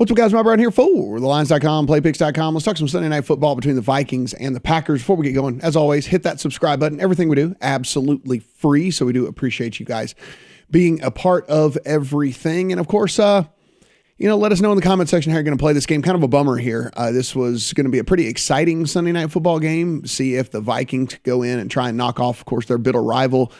What's up, guys? Matt Brown here for TheLines.com, PlayPicks.com. Let's talk some Sunday Night Football between the Vikings and the Packers. Before we get going, as always, hit that subscribe button. Everything we do, absolutely free, so we do appreciate you guys being a part of everything. And, of course, let us know in the comment section how you're going to play this game. Kind of a bummer here. This was going to be a pretty exciting Sunday Night Football game. See if the Vikings go in and try and knock off, of course, their bitter rival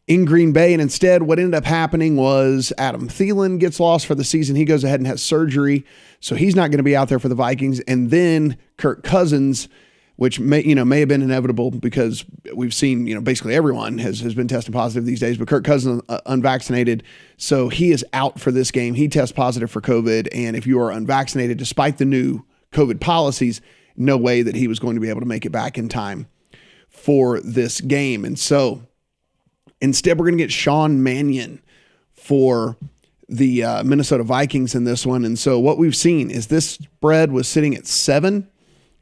in Green Bay. And instead, what ended up happening was Adam Thielen gets lost for the season. He goes ahead and has surgery, so he's not going to be out there for the Vikings. And then Kirk Cousins, which may have been inevitable because we've seen, basically everyone has been testing positive these days, but Kirk Cousins unvaccinated. So he is out for this game. He tests positive for COVID. And if you are unvaccinated, despite the new COVID policies, no way that he was going to be able to make it back in time for this game. And so instead, we're going to get Sean Mannion for the Minnesota Vikings in this one. And so what we've seen is this spread was sitting at 7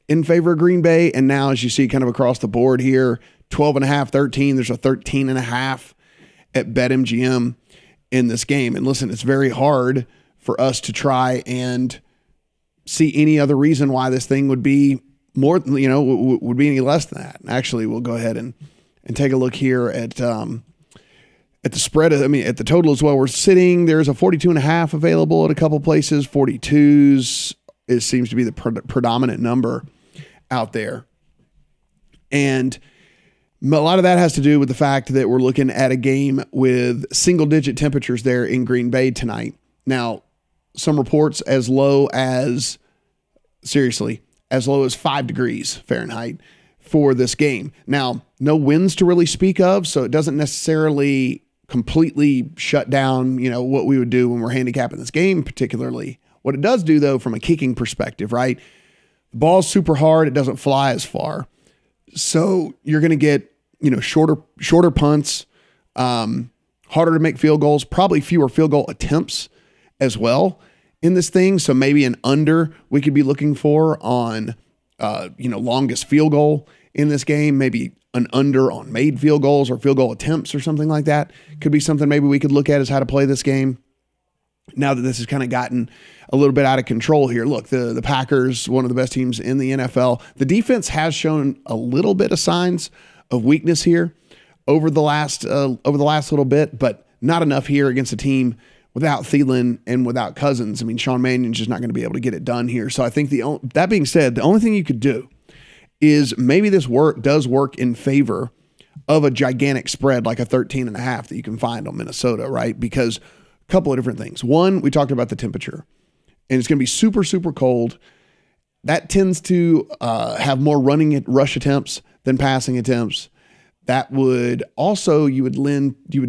in favor of Green Bay. And now, as you see kind of across the board here, 12.5, 13. There's a 13.5 at BetMGM in this game. And listen, it's very hard for us to try and see any other reason why this thing would be more, would be any less than that. Actually, we'll go ahead and take a look here at the spread. At the total as well. We're sitting, there's a 42.5 available at a couple places. 42s seems to be the predominant number out there. And a lot of that has to do with the fact that we're looking at a game with single-digit temperatures there in Green Bay tonight. Now, some reports as low as 5 degrees Fahrenheit for this game. Now, no winds to really speak of, so it doesn't necessarily completely shut down, what we would do when we're handicapping this game particularly. What it does do, though, from a kicking perspective, right? The ball's super hard. It doesn't fly as far. So you're going to get, shorter punts, harder to make field goals, probably fewer field goal attempts as well in this thing. So maybe an under we could be looking for on, longest field goal in this game, maybe an under on made field goals or field goal attempts or something like that. Could be something maybe we could look at as how to play this game now that this has kind of gotten a little bit out of control here. Look, the Packers, one of the best teams in the NFL. The defense has shown a little bit of signs of weakness here over the last little bit, but not enough here against a team without Thielen and without Cousins. Sean Mannion's just not going to be able to get it done here. So I think that being said, the only thing you could do is maybe this does work in favor of a gigantic spread like a 13.5 that you can find on Minnesota, right? Because a couple of different things. One, we talked about the temperature, and it's going to be super, super cold. That tends to have more rush attempts than passing attempts. That would also, you would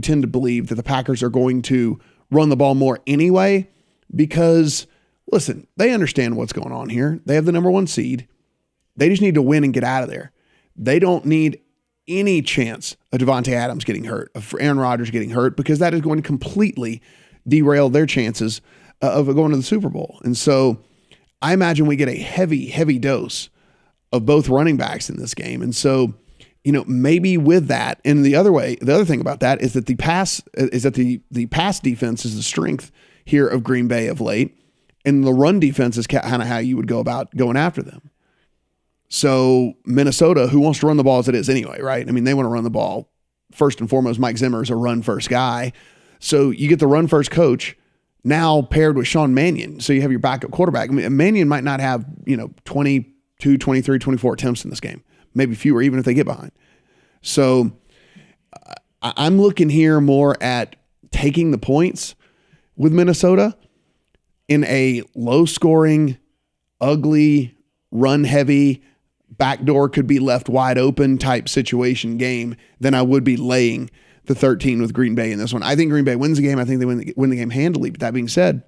tend to believe that the Packers are going to run the ball more anyway, because listen, they understand what's going on here. They have the number 1 seed. They just need to win and get out of there. They don't need any chance of Devontae Adams getting hurt, of Aaron Rodgers getting hurt, because that is going to completely derail their chances of going to the Super Bowl. And so I imagine we get a heavy, heavy dose of both running backs in this game. And so, maybe with that, and the other thing about that is that the pass defense is the strength here of Green Bay of late, and the run defense is kind of how you would go about going after them. So Minnesota, who wants to run the ball as it is anyway, right? They want to run the ball. First and foremost, Mike Zimmer is a run-first guy. So you get the run-first coach now paired with Sean Mannion. So you have your backup quarterback. Mannion might not have, 22, 23, 24 attempts in this game. Maybe fewer, even if they get behind. So I'm looking here more at taking the points with Minnesota in a low-scoring, ugly, run-heavy, backdoor could be left wide open type situation game than I would be laying the 13 with Green Bay in this one. I think Green Bay wins the game. I think they win the game handily. But that being said,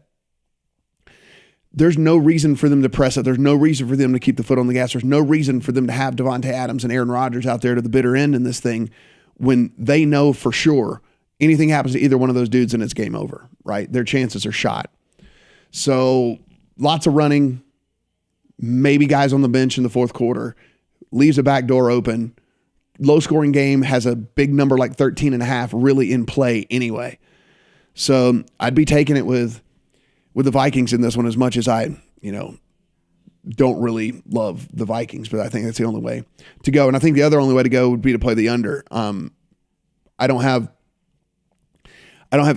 there's no reason for them to press it. There's no reason for them to keep the foot on the gas. There's no reason for them to have Devontae Adams and Aaron Rodgers out there to the bitter end in this thing when they know for sure anything happens to either one of those dudes and it's game over, right? Their chances are shot. So lots of running, maybe guys on the bench in the fourth quarter, leaves a back door open. Low scoring game has a big number like 13.5 really in play anyway. So I'd be taking it with with the Vikings in this one, as much as I, don't really love the Vikings, but I think that's the only way to go. And I think the other only way to go would be to play the under. I don't have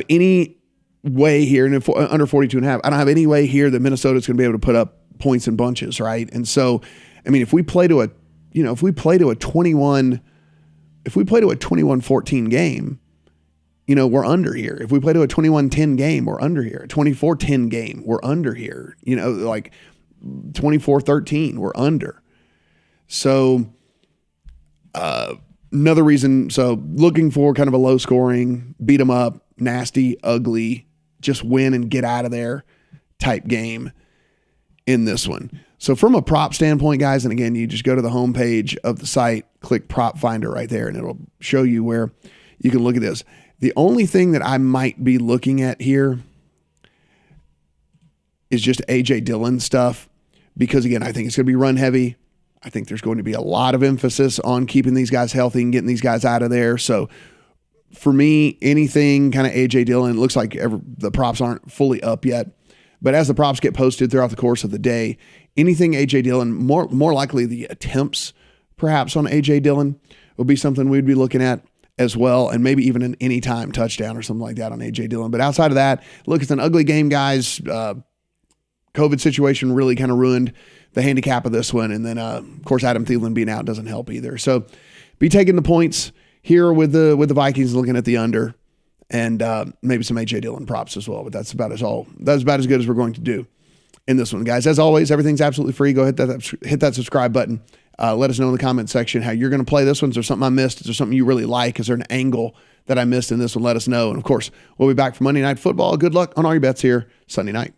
any way here, and under 42.5, I don't have any way here that Minnesota's going to be able to put up points in bunches, right? And so, I mean, if we play to a 21-14 game, we're under here. If we play to a 21-10 game, we're under here. A 24-10 game, we're under here. Like 24-13, we're under. So, another reason, so looking for kind of a low scoring, beat 'em up, nasty, ugly, just win and get out of there type game in this one. So from a prop standpoint, guys, and again, you just go to the homepage of the site, click prop finder right there, and it'll show you where you can look at this. The only thing that I might be looking at here is just A.J. Dillon stuff, because again, I think it's going to be run heavy. I think there's going to be a lot of emphasis on keeping these guys healthy and getting these guys out of there. So for me, anything kind of A.J. Dillon, looks like the props aren't fully up yet, but as the props get posted throughout the course of the day, anything A.J. Dillon, more likely the attempts perhaps on A.J. Dillon will be something we'd be looking at as well, and maybe even an anytime touchdown or something like that on A.J. Dillon. But outside of that, look, it's an ugly game, guys. COVID situation really kind of ruined the handicap of this one. And then, of course, Adam Thielen being out doesn't help either. So be taking the points here with the Vikings, looking at the under, and maybe some A.J. Dillon props as well. But that's about as good as we're going to do in this one, guys. As always, everything's absolutely free. Go hit that subscribe button. Let us know in the comment section how you're going to play this one. Is there something I missed? Is there something you really like? Is there an angle that I missed in this one? Let us know. And of course, we'll be back for Monday Night Football. Good luck on all your bets here Sunday night.